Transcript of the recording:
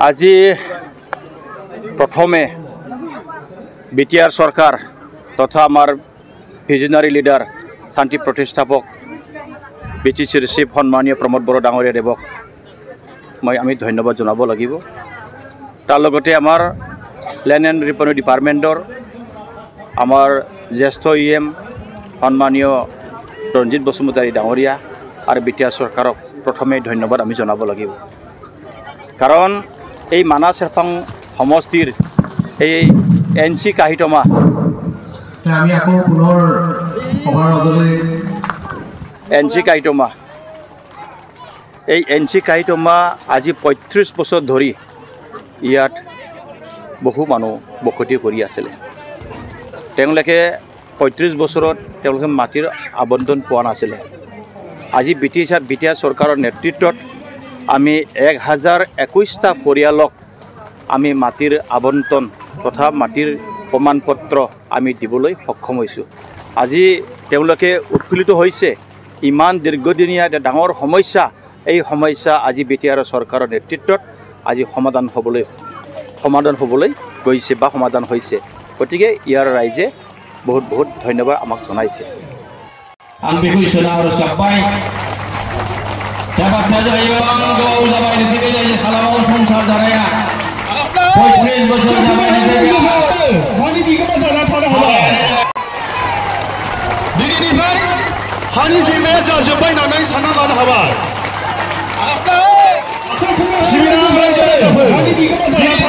আজি प्रथमे बीटीआर सरकार तथा आमार भिजनारी लिडार शांति प्रतिष्ठापक बीटीसी रिसीव सम्मानीय प्रमोद बड़ो डांगरिया देवक मैं आमी धन्यवाद जनाब लागिब। तार लगते आमार लैंड एंड रेवेन्यू डिपार्टमेंटर आमार ज्येष्ठ EM सम्मानीय रंजित बसुमतारी डांगरिया और बीटीआर सरकारक प्रथमे धन्यवाद आमी जनाब लागिब। कारण এই মানা চেৰপাং সমষ্টিৰ এই NC কাহিতমা আমি আকৌ পুনৰ সভাৰ মাজলৈ NC কাহিতমা এই NC কাহিতমা আজি 35 বছৰ ধৰি ইয়াত বহু মানুহ বসতি কৰি আছিল। তেওঁলোকে 35 বছৰত তেওঁলোকে মাটিৰ আবণ্টন পোৱা নাছিল। আজি BTR চৰকাৰৰ নেতৃত্বত আমি 1021টা পৰিয়ালক আমি মাটিৰ আবণ্টন তথা মাটিৰ প্ৰমাণপত্ৰ আমি দিবলৈ সক্ষম হৈছোঁ। আজি তেওঁলোকে উৎফুল্লিত হৈছে। ইমান দীৰ্ঘদিনীয়া এটা ডাঙৰ সমস্যা, এই সমস্যা আজি BTR চৰকাৰৰ নেতৃত্বত আজি সমাধান হ'বলৈ গৈছে বা সমাধান হৈছে। গতিকে ইয়াৰ ৰাইজে বহুত বহুত ধন্যবাদ আমাক জনাইছে। Dapat saja yang kau sampai di sini jadi kalau संसार जाया 35 बছর sampai di sini hani di mana sana pada hawa di mana hani si meja sampai nanti sana pada hawa sini hani di mana